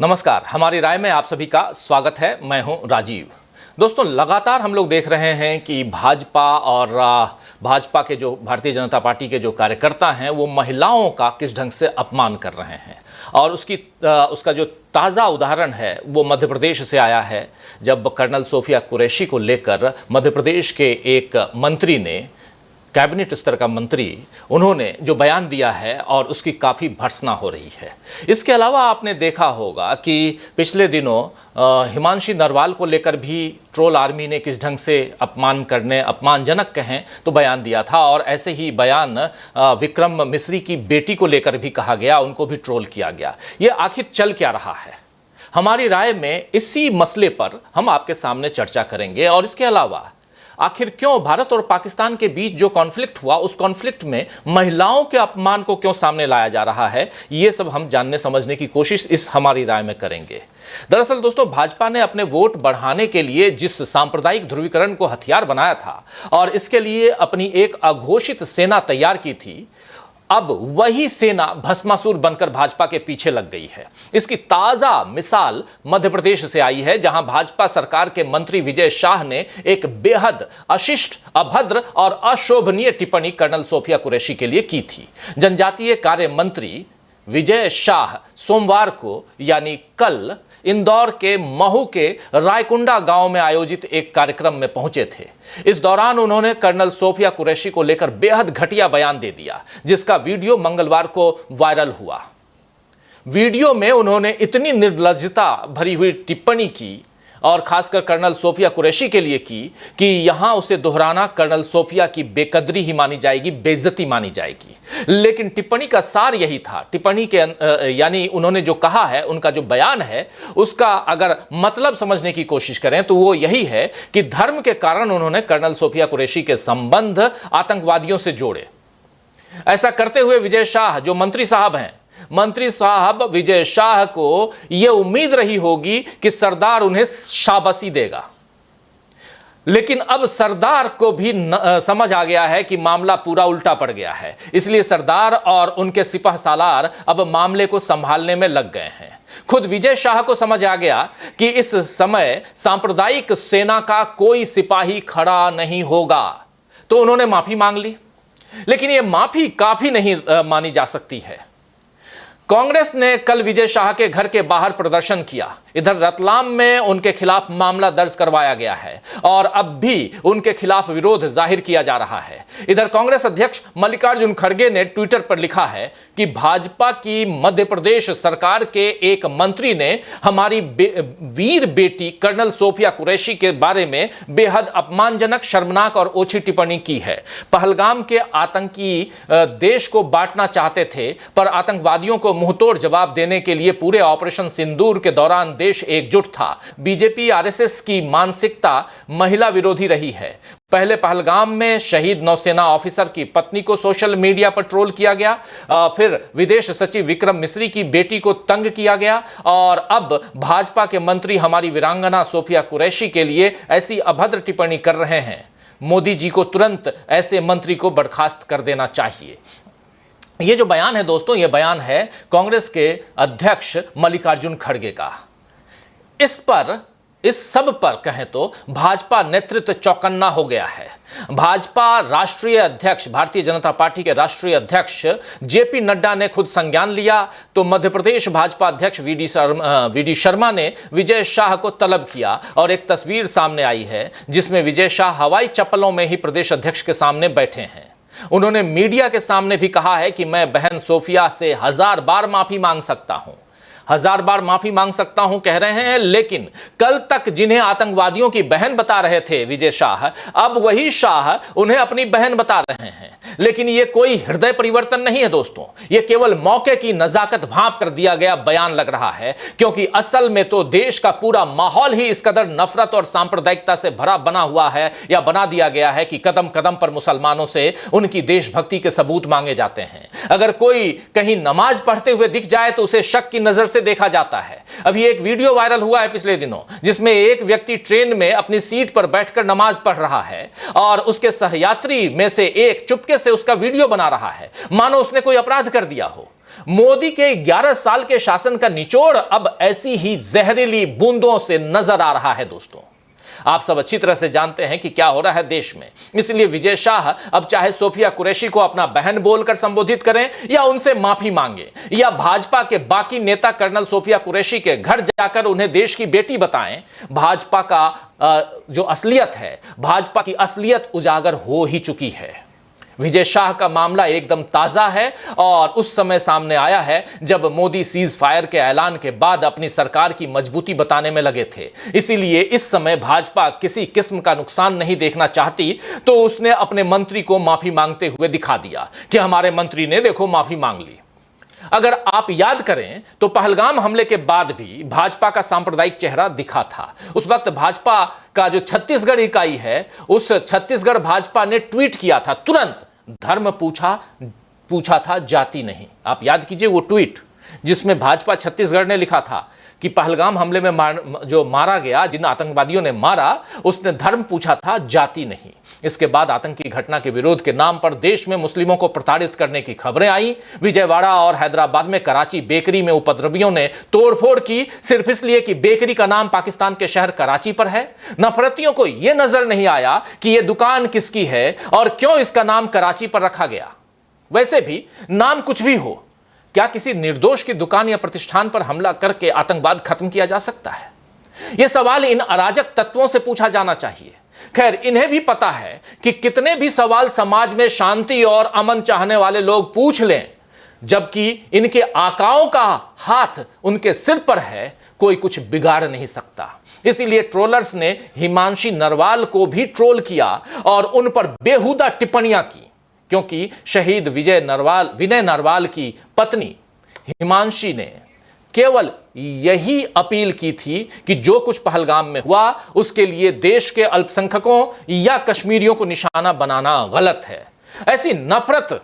नमस्कार, हमारी राय में आप सभी का स्वागत है। मैं हूं राजीव। दोस्तों, लगातार हम लोग देख रहे हैं कि भाजपा के जो भारतीय जनता पार्टी के जो कार्यकर्ता हैं वो महिलाओं का किस ढंग से अपमान कर रहे हैं। और उसका जो ताज़ा उदाहरण है वो मध्य प्रदेश से आया है, जब कर्नल सोफिया कुरैशी को लेकर मध्य प्रदेश के एक मंत्री ने, कैबिनेट स्तर का मंत्री, उन्होंने जो बयान दिया है और उसकी काफ़ी भर्त्सना हो रही है। इसके अलावा आपने देखा होगा कि पिछले दिनों हिमांशी नरवाल को लेकर भी ट्रोल आर्मी ने किस ढंग से अपमानजनक कहें तो बयान दिया था। और ऐसे ही बयान विक्रम मिस्री की बेटी को लेकर भी कहा गया, उनको भी ट्रोल किया गया। ये आखिर चल क्या रहा है? हमारी राय में इसी मसले पर हम आपके सामने चर्चा करेंगे। और इसके अलावा आखिर क्यों भारत और पाकिस्तान के बीच जो कॉन्फ्लिक्ट हुआ, उस कॉन्फ्लिक्ट में महिलाओं के अपमान को क्यों सामने लाया जा रहा है, ये सब हम जानने समझने की कोशिश इस हमारी राय में करेंगे। दरअसल दोस्तों, भाजपा ने अपने वोट बढ़ाने के लिए जिस सांप्रदायिक ध्रुवीकरण को हथियार बनाया था और इसके लिए अपनी एक अघोषित सेना तैयार की थी, अब वही सेना भस्मासुर बनकर भाजपा के पीछे लग गई है। इसकी ताजा मिसाल मध्य प्रदेश से आई है, जहां भाजपा सरकार के मंत्री विजय शाह ने एक बेहद अशिष्ट, अभद्र और अशोभनीय टिप्पणी कर्नल सोफिया कुरैशी के लिए की थी। जनजातीय कार्य मंत्री विजय शाह सोमवार को यानी कल इंदौर के महू के रायकुंडा गांव में आयोजित एक कार्यक्रम में पहुंचे थे। इस दौरान उन्होंने कर्नल सोफिया कुरैशी को लेकर बेहद घटिया बयान दे दिया, जिसका वीडियो मंगलवार को वायरल हुआ। वीडियो में उन्होंने इतनी निर्लज्जता भरी हुई टिप्पणी की, और खासकर कर्नल सोफिया कुरैशी के लिए की, कि यहां उसे दोहराना कर्नल सोफिया की बेकदरी ही मानी जाएगी, बेइज्जती मानी जाएगी। लेकिन टिप्पणी का सार यही था। टिप्पणी के यानी उन्होंने जो कहा है, उनका जो बयान है, उसका अगर मतलब समझने की कोशिश करें तो वो यही है कि धर्म के कारण उन्होंने कर्नल सोफिया कुरैशी के संबंध आतंकवादियों से जोड़े। ऐसा करते हुए विजय शाह, जो मंत्री साहब हैं, मंत्री साहब विजय शाह को यह उम्मीद रही होगी कि सरदार उन्हें शाबाशी देगा। लेकिन अब सरदार को भी समझ आ गया है कि मामला पूरा उल्टा पड़ गया है। इसलिए सरदार और उनके सिपह सालार अब मामले को संभालने में लग गए हैं। खुद विजय शाह को समझ आ गया कि इस समय सांप्रदायिक सेना का कोई सिपाही खड़ा नहीं होगा, तो उन्होंने माफी मांग ली। लेकिन यह माफी काफी नहीं मानी जा सकती है। कांग्रेस ने कल विजय शाह के घर के बाहर प्रदर्शन किया। इधर रतलाम में उनके खिलाफ मामला दर्ज करवाया गया है और अब भी उनके खिलाफ विरोध जाहिर किया जा रहा है। इधर कांग्रेस अध्यक्ष मल्लिकार्जुन खड़गे ने ट्विटर पर लिखा है कि भाजपा की मध्य प्रदेश सरकार के एक मंत्री ने हमारी वीर बेटी कर्नल सोफिया कुरैशी के बारे में बेहद अपमानजनक, शर्मनाक और ओछी टिप्पणी की है। पहलगाम के आतंकी देश को बांटना चाहते थे, पर आतंकवादियों को मुंहतोड़ जवाब देने के लिए पूरे ऑपरेशन सिंदूर के दौरान देश एकजुट था। बीजेपी आरएसएस की मानसिकता महिला विरोधी रही है। पहले पहलगाम में शहीद नौसेना ऑफिसर की पत्नी को सोशल मीडिया पर ट्रोल किया गया, फिर विदेश सचिव विक्रम मिस्री की बेटी को तंग किया गया, और अब भाजपा के मंत्री हमारी वीरांगना सोफिया कुरैशी के लिए ऐसी अभद्र टिप्पणी कर रहे हैं। मोदी जी को तुरंत ऐसे मंत्री को बर्खास्त कर देना चाहिए। ये जो बयान है दोस्तों, ये बयान है कांग्रेस के अध्यक्ष मल्लिकार्जुन खड़गे का। इस सब पर कहें तो भाजपा नेतृत्व चौकन्ना हो गया है। भाजपा राष्ट्रीय अध्यक्ष, भारतीय जनता पार्टी के राष्ट्रीय अध्यक्ष जेपी नड्डा ने खुद संज्ञान लिया, तो मध्य प्रदेश भाजपा अध्यक्ष वीडी शर्मा ने विजय शाह को तलब किया और एक तस्वीर सामने आई है जिसमें विजय शाह हवाई चप्पलों में ही प्रदेश अध्यक्ष के सामने बैठे हैं। उन्होंने मीडिया के सामने भी कहा है कि मैं बहन सोफिया से 1000 बार माफी मांग सकता हूं। 1000 बार माफी मांग सकता हूं कह रहे हैं, लेकिन कल तक जिन्हें आतंकवादियों की बहन बता रहे थे विजय शाह, अब वही शाह उन्हें अपनी बहन बता रहे हैं। लेकिन यह कोई हृदय परिवर्तन नहीं है दोस्तों, यह केवल मौके की नजाकत भांप कर दिया गया बयान लग रहा है, क्योंकि असल में तो देश का पूरा माहौल ही इस कदर नफरत और सांप्रदायिकता से भरा बना हुआ है या बना दिया गया है कि कदम कदम पर मुसलमानों से उनकी देशभक्ति के सबूत मांगे जाते हैं। अगर कोई कहीं नमाज पढ़ते हुए दिख जाए तो उसे शक की नजर से देखा जाता है। अभी एक वीडियो वायरल हुआ है पिछले दिनों, जिसमें एक व्यक्ति ट्रेन में अपनी सीट पर बैठकर नमाज पढ़ रहा है और उसके सहयात्री में से एक चुपके से उसका वीडियो बना रहा है, मानो उसने कोई अपराध कर दिया हो। मोदी के 11 साल के शासन का निचोड़ अब ऐसी ही जहरीली बूंदों से नजर आ रहा है दोस्तों। आप सब अच्छी तरह से जानते हैं कि क्या हो रहा है देश में। इसलिए विजय शाह अब चाहे सोफिया कुरैशी को अपना बहन बोलकर संबोधित करें या उनसे माफी मांगे या भाजपा के बाकी नेता कर्नल सोफिया कुरैशी के घर जाकर उन्हें देश की बेटी बताएं, भाजपा का जो असलियत है, भाजपा की असलियत उजागर हो ही चुकी है। विजय शाह का मामला एकदम ताजा है और उस समय सामने आया है जब मोदी सीज फायर के ऐलान के बाद अपनी सरकार की मजबूती बताने में लगे थे। इसीलिए इस समय भाजपा किसी किस्म का नुकसान नहीं देखना चाहती, तो उसने अपने मंत्री को माफी मांगते हुए दिखा दिया कि हमारे मंत्री ने देखो माफी मांग ली। अगर आप याद करें तो पहलगाम हमले के बाद भी भाजपा का सांप्रदायिक चेहरा दिखा था। उस वक्त भाजपा का जो छत्तीसगढ़ इकाई है, उस छत्तीसगढ़ भाजपा ने ट्वीट किया था, तुरंत धर्म पूछा था, जाति नहीं। आप याद कीजिए वो ट्वीट जिसमें भाजपा छत्तीसगढ़ ने लिखा था कि पहलगाम हमले में जो मारा गया, जिन आतंकवादियों ने मारा, उसने धर्म पूछा था, जाति नहीं। इसके बाद आतंकी घटना के विरोध के नाम पर देश में मुस्लिमों को प्रताड़ित करने की खबरें आई। विजयवाड़ा और हैदराबाद में कराची बेकरी में उपद्रवियों ने तोड़फोड़ की, सिर्फ इसलिए कि बेकरी का नाम पाकिस्तान के शहर कराची पर है। नफरतियों को यह नजर नहीं आया कि यह दुकान किसकी है और क्यों इसका नाम कराची पर रखा गया। वैसे भी नाम कुछ भी हो, क्या किसी निर्दोष की दुकान या प्रतिष्ठान पर हमला करके आतंकवाद खत्म किया जा सकता है? यह सवाल इन अराजक तत्वों से पूछा जाना चाहिए। खैर, इन्हें भी पता है कि कितने भी सवाल समाज में शांति और अमन चाहने वाले लोग पूछ लें, जबकि इनके आकाओं का हाथ उनके सिर पर है, कोई कुछ बिगाड़ नहीं सकता। इसीलिए ट्रोलर्स ने हिमांशी नरवाल को भी ट्रोल किया और उन पर बेहुदा टिप्पणियां की, क्योंकि शहीद विनय नरवाल की पत्नी हिमांशी ने केवल यही अपील की थी कि जो कुछ पहलगाम में हुआ उसके लिए देश के अल्पसंख्यकों या कश्मीरियों को निशाना बनाना गलत है। ऐसी नफरत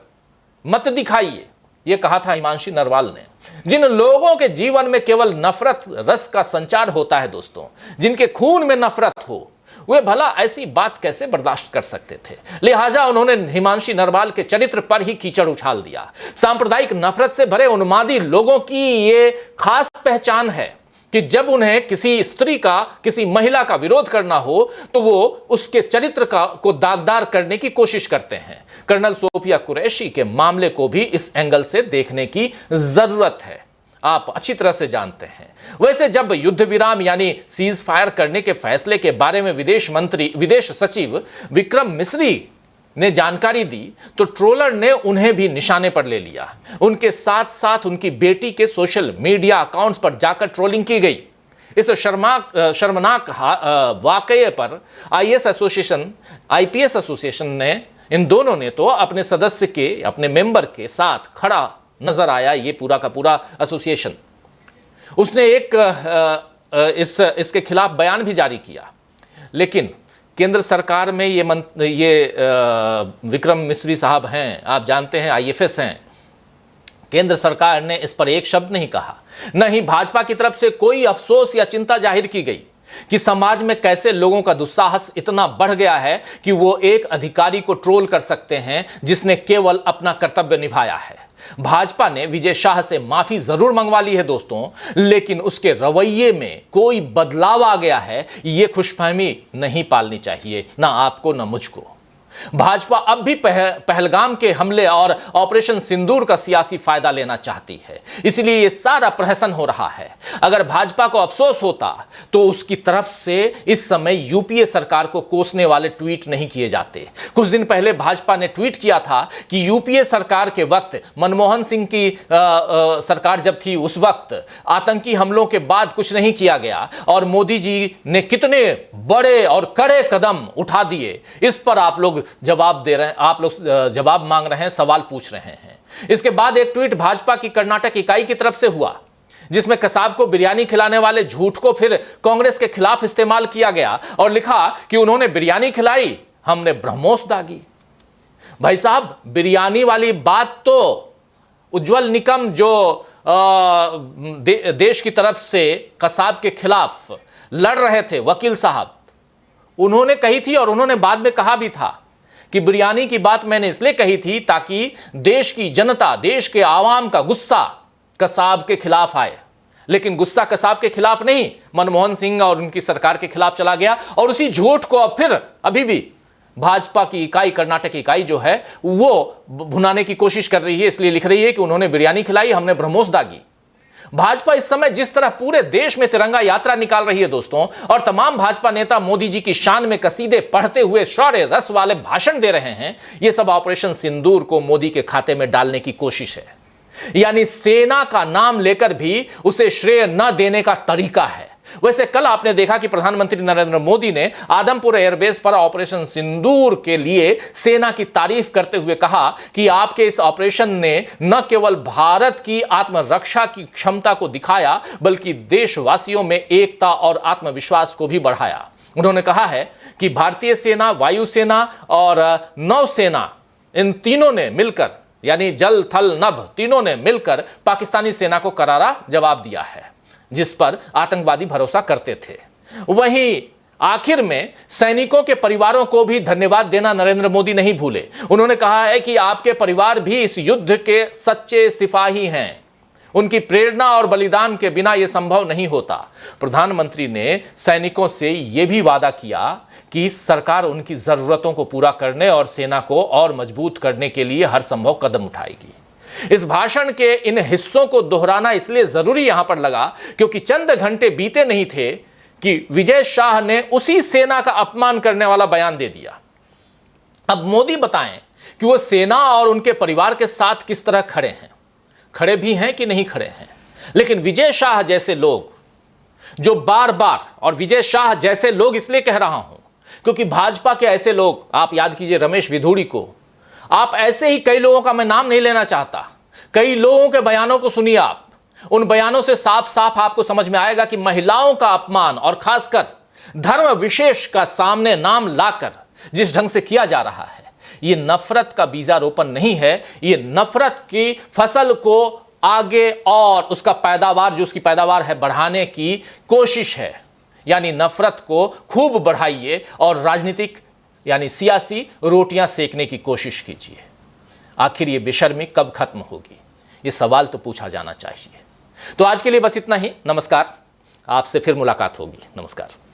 मत दिखाइए, यह कहा था हिमांशी नरवाल ने। जिन लोगों के जीवन में केवल नफरत रस का संचार होता है दोस्तों, जिनके खून में नफरत हो, वे भला ऐसी बात कैसे बर्दाश्त कर सकते थे? लिहाजा उन्होंने हिमांशी नरवाल के चरित्र पर ही कीचड़ उछाल दिया। सांप्रदायिक नफरत से भरे उन्मादी लोगों की ये खास पहचान है कि जब उन्हें किसी स्त्री का, किसी महिला का विरोध करना हो तो वो उसके चरित्र को दागदार करने की कोशिश करते हैं। कर्नल सोफिया कुरैशी के मामले को भी इस एंगल से देखने की जरूरत है, आप अच्छी तरह से जानते हैं। वैसे जब युद्ध विराम यानी सीज फायर करने के फैसले के बारे में विदेश सचिव विक्रम मिस्री ने जानकारी दी तो ट्रोलर ने उन्हें भी निशाने पर ले लिया। उनके साथ साथ उनकी बेटी के सोशल मीडिया अकाउंट्स पर जाकर ट्रोलिंग की गई। इस शर्मनाक वाकये पर आईपीएस एसोसिएशन ने, इन दोनों ने तो अपने सदस्य के, अपने मेंबर के साथ खड़ा नजर आया। ये पूरा का पूरा एसोसिएशन, उसने इसके खिलाफ बयान भी जारी किया। लेकिन केंद्र सरकार में ये विक्रम मिस्री साहब हैं, आप जानते हैं आईएफएस हैं। केंद्र सरकार ने इस पर एक शब्द नहीं कहा, न ही भाजपा की तरफ से कोई अफसोस या चिंता जाहिर की गई कि समाज में कैसे लोगों का दुस्साहस इतना बढ़ गया है कि वो एक अधिकारी को ट्रोल कर सकते हैं जिसने केवल अपना कर्तव्य निभाया है। भाजपा ने विजय शाह से माफी जरूर मंगवा ली है दोस्तों, लेकिन उसके रवैये में कोई बदलाव आ गया है, ये खुशफहमी नहीं पालनी चाहिए, ना आपको ना मुझको। भाजपा अब भी पहलगाम के हमले और ऑपरेशन सिंदूर का सियासी फायदा लेना चाहती है, इसलिए यह सारा प्रहसन हो रहा है। अगर भाजपा को अफसोस होता तो उसकी तरफ से इस समय यूपीए सरकार को कोसने वाले ट्वीट नहीं किए जाते। कुछ दिन पहले भाजपा ने ट्वीट किया था कि यूपीए सरकार के वक्त, मनमोहन सिंह की सरकार जब थी उस वक्त आतंकी हमलों के बाद कुछ नहीं किया गया और मोदी जी ने कितने बड़े और कड़े कदम उठा दिए, इस पर आप लोग जवाब दे रहे हैं, आप लोग जवाब मांग रहे हैं, सवाल पूछ रहे हैं। इसके बाद एक ट्वीट भाजपा की कर्नाटक इकाई की तरफ से हुआ जिसमें कसाब को बिरयानी खिलाने वाले झूठ को फिर कांग्रेस के खिलाफ इस्तेमाल किया गया और लिखा कि उन्होंने बिरयानी खिलाई, हमने ब्रह्मोस दागी। भाई साहब, बिरयानी वाली बात तो उज्जवल निकम जो देश की तरफ से कसाब के खिलाफ लड़ रहे थे, वकील साहब, उन्होंने कही थी और उन्होंने बाद में कहा भी था कि बिरयानी की बात मैंने इसलिए कही थी ताकि देश की जनता, देश के आवाम का गुस्सा कसाब के खिलाफ आए, लेकिन गुस्सा कसाब के खिलाफ नहीं, मनमोहन सिंह और उनकी सरकार के खिलाफ चला गया। और उसी झूठ को अब फिर अभी भी भाजपा की इकाई, कर्नाटक इकाई जो है वो भुनाने की कोशिश कर रही है। इसलिए लिख रही है कि उन्होंने बिरयानी खिलाई, हमने ब्रह्मोस दागी। भाजपा इस समय जिस तरह पूरे देश में तिरंगा यात्रा निकाल रही है दोस्तों, और तमाम भाजपा नेता मोदी जी की शान में कसीदे पढ़ते हुए शौर्य रस वाले भाषण दे रहे हैं, यह सब ऑपरेशन सिंदूर को मोदी के खाते में डालने की कोशिश है। यानी सेना का नाम लेकर भी उसे श्रेय न देने का तरीका है। वैसे कल आपने देखा कि प्रधानमंत्री नरेंद्र मोदी ने आदमपुर एयरबेस पर ऑपरेशन सिंदूर के लिए सेना की तारीफ करते हुए कहा कि आपके इस ऑपरेशन ने न केवल भारत की आत्मरक्षा की क्षमता को दिखाया, बल्कि देशवासियों में एकता और आत्मविश्वास को भी बढ़ाया। उन्होंने कहा है कि भारतीय सेना, वायुसेना और नौसेना, इन तीनों ने मिलकर, यानी जल थल नभ, तीनों ने मिलकर पाकिस्तानी सेना को करारा जवाब दिया है, जिस पर आतंकवादी भरोसा करते थे। वहीं आखिर में सैनिकों के परिवारों को भी धन्यवाद देना नरेंद्र मोदी नहीं भूले। उन्होंने कहा है कि आपके परिवार भी इस युद्ध के सच्चे सिपाही हैं, उनकी प्रेरणा और बलिदान के बिना यह संभव नहीं होता। प्रधानमंत्री ने सैनिकों से यह भी वादा किया कि सरकार उनकी जरूरतों को पूरा करने और सेना को और मजबूत करने के लिए हर संभव कदम उठाएगी। इस भाषण के इन हिस्सों को दोहराना इसलिए जरूरी यहां पर लगा क्योंकि चंद घंटे बीते नहीं थे कि विजय शाह ने उसी सेना का अपमान करने वाला बयान दे दिया। अब मोदी बताएं कि वो सेना और उनके परिवार के साथ किस तरह खड़े हैं, खड़े भी हैं कि नहीं खड़े हैं। लेकिन विजय शाह जैसे लोग जो बार बार, और विजय शाह जैसे लोग इसलिए कह रहा हूं क्योंकि भाजपा के ऐसे लोग, आप याद कीजिए रमेश विधुड़ी को, आप ऐसे ही कई लोगों का मैं नाम नहीं लेना चाहता, कई लोगों के बयानों को सुनिए आप। उन बयानों से साफ साफ आपको समझ में आएगा कि महिलाओं का अपमान और खासकर धर्म विशेष का सामने नाम लाकर जिस ढंग से किया जा रहा है, यह नफरत का बीजारोपण नहीं है, यह नफरत की फसल को आगे और उसका पैदावार, जो उसकी पैदावार है, बढ़ाने की कोशिश है। यानी नफरत को खूब बढ़ाइए और राजनीतिक यानी सियासी रोटियां सेकने की कोशिश कीजिए। आखिर ये बेशर्मी कब खत्म होगी, ये सवाल तो पूछा जाना चाहिए। तो आज के लिए बस इतना ही। नमस्कार, आपसे फिर मुलाकात होगी। नमस्कार।